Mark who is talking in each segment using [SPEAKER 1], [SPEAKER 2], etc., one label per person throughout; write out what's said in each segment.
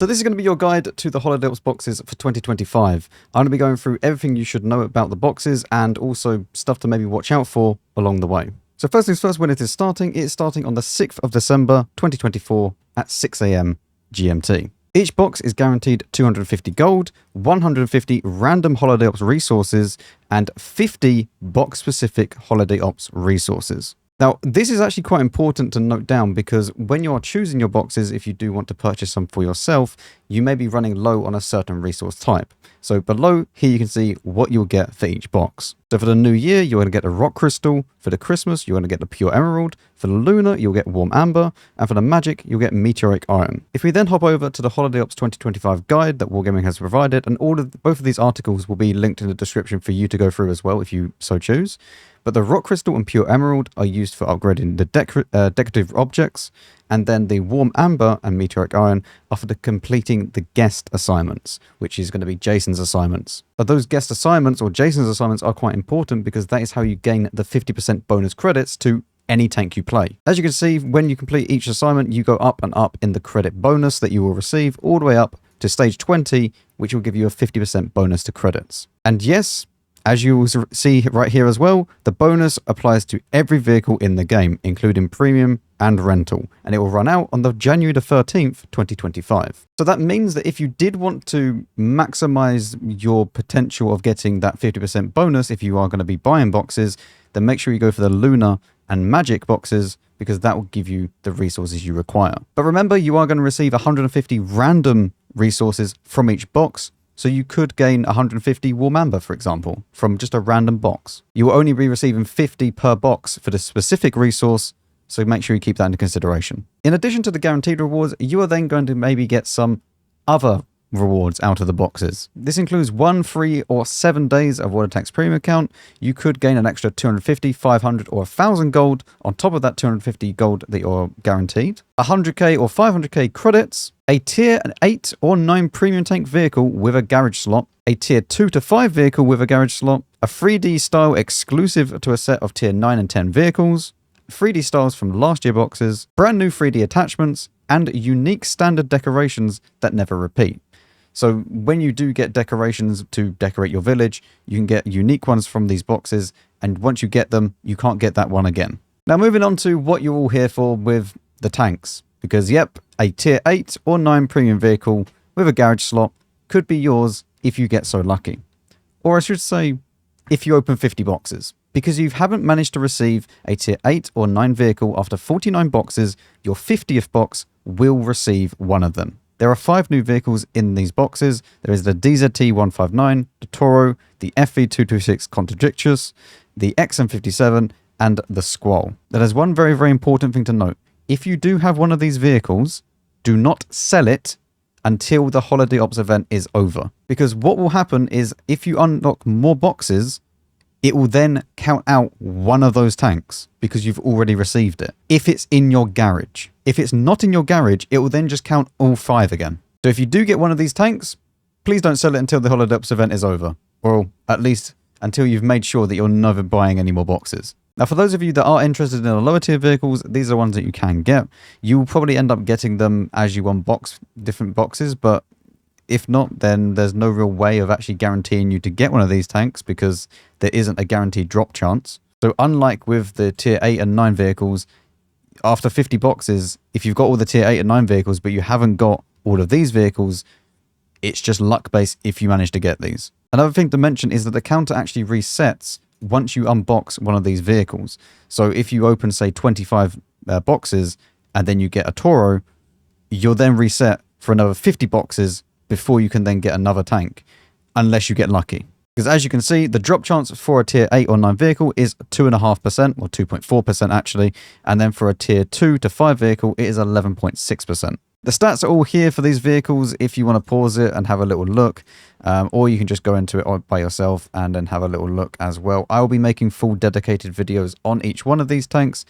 [SPEAKER 1] So this is going to be your guide to the Holiday Ops boxes for 2025. I'm going to be going through everything you should know about the boxes and also stuff to maybe watch out for along the way. So first things first, when it is starting on the 6th of December 2024 at 6 AM GMT. Each box is guaranteed 250 gold, 150 random Holiday Ops resources, and 50 box-specific Holiday Ops resources. Now, this is actually quite important to note down because when you are choosing your boxes, if you do want to purchase some for yourself, you may be running low on a certain resource type. So below here, you can see what you'll get for each box. So for the new year, you're going to get a rock crystal. For the Christmas, you're going to get the pure emerald. For the lunar, you'll get warm amber. And for the magic, you'll get meteoric iron. If we then hop over to the Holiday Ops 2025 guide that Wargaming has provided, and both of these articles will be linked in the description for you to go through as well if you so choose. But the rock crystal and pure emerald are used for upgrading the decorative objects, and then the warm amber and meteoric iron are for completing the guest assignments, which is going to be Jason's assignments. But those guest assignments or Jason's assignments are quite important because that is how you gain the 50% bonus credits to any tank you play. As you can see, when you complete each assignment, you go up and up in the credit bonus that you will receive all the way up to stage 20, which will give you a 50% bonus to credits. And yes, as you will see right here as well, the bonus applies to every vehicle in the game, including premium and rental, and it will run out on the January the 13th, 2025. So that means that if you did want to maximize your potential of getting that 50% bonus, if you are going to be buying boxes, then make sure you go for the lunar and magic boxes because that will give you the resources you require. But remember, you are going to receive 150 random resources from each box. So you could gain 150 warm amber, for example, from just a random box. You will only be receiving 50 per box for the specific resource, so make sure you keep that into consideration. In addition to the guaranteed rewards, you are then going to maybe get some other rewards out of the boxes. This includes 1 free or 7 days of World Attacks Premium account. You could gain an extra 250, 500 or 1000 gold on top of that 250 gold that you're guaranteed. 100k or 500k credits. A tier 8 or 9 premium tank vehicle with a garage slot. A tier 2 to 5 vehicle with a garage slot. A 3D style exclusive to a set of tier 9 and 10 vehicles. 3D styles from last year boxes. Brand new 3D attachments. And unique standard decorations that never repeat. So when you do get decorations to decorate your village, you can get unique ones from these boxes. And once you get them, you can't get that one again. Now moving on to what you're all here for with the tanks. Because yep, a tier 8 or 9 premium vehicle with a garage slot could be yours if you get so lucky. Or I should say, if you open 50 boxes. Because you haven't managed to receive a tier 8 or 9 vehicle after 49 boxes, your 50th box will receive one of them. There are 5 new vehicles in these boxes. There is the DZT-159, the Toro, the FV-226 Contradictus, the XM57, and the Squall. That is one very, very important thing to note. If you do have one of these vehicles, do not sell it until the Holiday Ops event is over. Because what will happen is if you unlock more boxes, it will then count out one of those tanks because you've already received it. If it's in your garage. If it's not in your garage, it will then just count all 5 again. So if you do get one of these tanks, please don't sell it until the Holiday Ops event is over. Or at least until you've made sure that you're never buying any more boxes. Now, for those of you that are interested in the lower tier vehicles, these are ones that you can get. You will probably end up getting them as you unbox different boxes, but if not, then there's no real way of actually guaranteeing you to get one of these tanks because there isn't a guaranteed drop chance. So unlike with the tier 8 and 9 vehicles, after 50 boxes, if you've got all the tier 8 and 9 vehicles, but you haven't got all of these vehicles, it's just luck based if you manage to get these. Another thing to mention is that the counter actually resets once you unbox one of these vehicles. So if you open, say, 25 boxes and then you get a Toro, you'll then reset for another 50 boxes before you can then get another tank, unless you get lucky. Because as you can see, the drop chance for a tier 8 or 9 vehicle is 2.5%, or 2.4% actually, and then for a tier 2 to 5 vehicle, it is 11.6%. The stats are all here for these vehicles if you want to pause it and have a little look, or you can just go into it by yourself and then have a little look as well. I will be making full dedicated videos on each one of these tanks,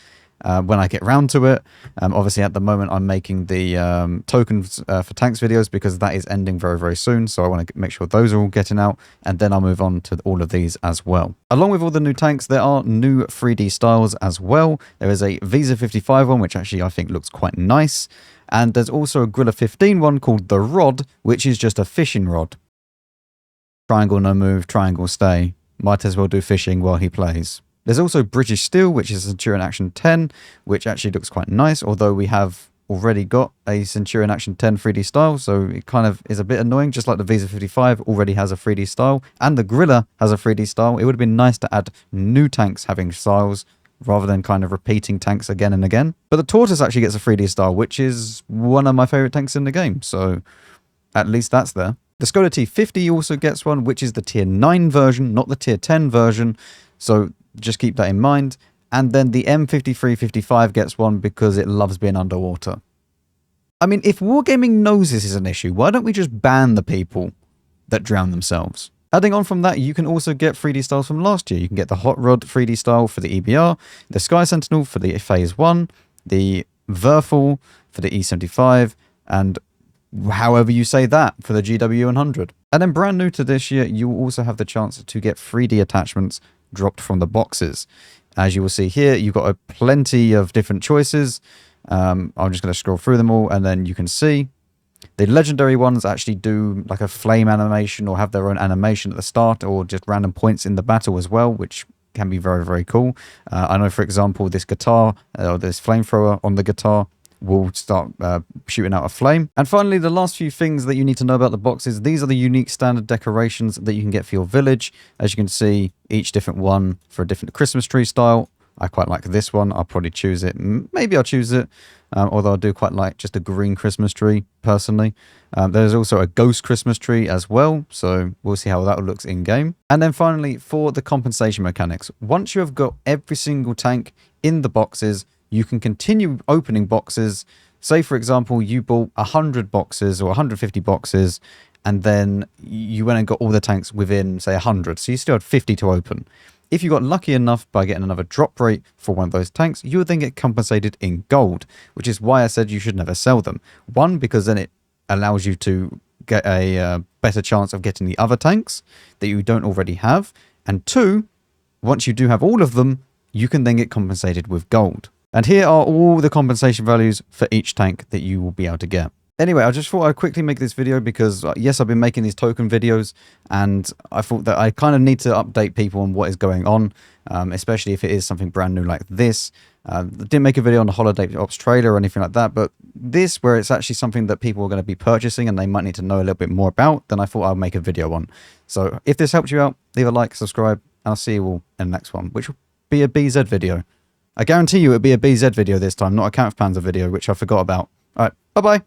[SPEAKER 1] when I get round to it. Obviously, at the moment, I'm making the tokens for tanks videos because that is ending very, very soon. So I want to make sure those are all getting out, and then I'll move on to all of these as well. Along with all the new tanks, there are new 3D styles as well. There is a Visa 55 one, which actually I think looks quite nice. And there's also a Gorilla 15 one called the Rod, which is just a fishing rod. Triangle no move, triangle stay. Might as well do fishing while he plays. There's also British Steel, which is Centurion Action 10, which actually looks quite nice, although we have already got a Centurion Action 10 3D style, so it kind of is a bit annoying, just like the Visa 55 already has a 3D style, and the Gorilla has a 3D style. It would have been nice to add new tanks having styles, rather than kind of repeating tanks again and again. But the Tortoise actually gets a 3D style, which is one of my favourite tanks in the game, so at least that's there. The Skoda T50 also gets one, which is the tier 9 version, not the tier 10 version, so just keep that in mind. And then the M5355 gets one because it loves being underwater. I mean, if Wargaming knows this is an issue, why don't we just ban the people that drown themselves? Adding on from that, you can also get 3D styles from last year. You can get the Hot Rod 3D style for the EBR, the Sky Sentinel for the Phase 1, the Verfall for the E75, and however you say that for the GW100. And then brand new to this year, you will also have the chance to get 3D attachments dropped from the boxes. As you will see here, you've got plenty of different choices. I'm just going to scroll through them all, and then you can see the legendary ones actually do like a flame animation or have their own animation at the start, or just random points in the battle as well, which can be very, very cool. I know, for example, this guitar, or this flamethrower on the guitar, will start shooting out a flame. And finally, the last few things that you need to know about the boxes. These are the unique standard decorations that you can get for your village. As you can see, each different one for a different Christmas tree style. I quite like this one. I'll probably choose it. Maybe I'll choose it. Although I do quite like just a green Christmas tree, personally. There's also a ghost Christmas tree as well. So we'll see how that looks in-game. And then finally, for the compensation mechanics. Once you have got every single tank in the boxes, you can continue opening boxes. Say, for example, you bought 100 boxes or 150 boxes, and then you went and got all the tanks within, say, 100. So you still had 50 to open. If you got lucky enough by getting another drop rate for one of those tanks, you would then get compensated in gold, which is why I said you should never sell them. One, because then it allows you to get a better chance of getting the other tanks that you don't already have. And two, once you do have all of them, you can then get compensated with gold. And here are all the compensation values for each tank that you will be able to get. Anyway, I just thought I'd quickly make this video because, yes, I've been making these token videos, and I thought that I kind of need to update people on what is going on, especially if it is something brand new like this. I didn't make a video on the Holiday Ops trailer or anything like that, but this, where it's actually something that people are going to be purchasing and they might need to know a little bit more about, then I thought I'll make a video on. So if this helped you out, leave a like, subscribe, and I'll see you all in the next one, which will be a BZ video. I guarantee you it'll be a BZ video this time, not a Camp Panzer video, which I forgot about. All right, bye-bye.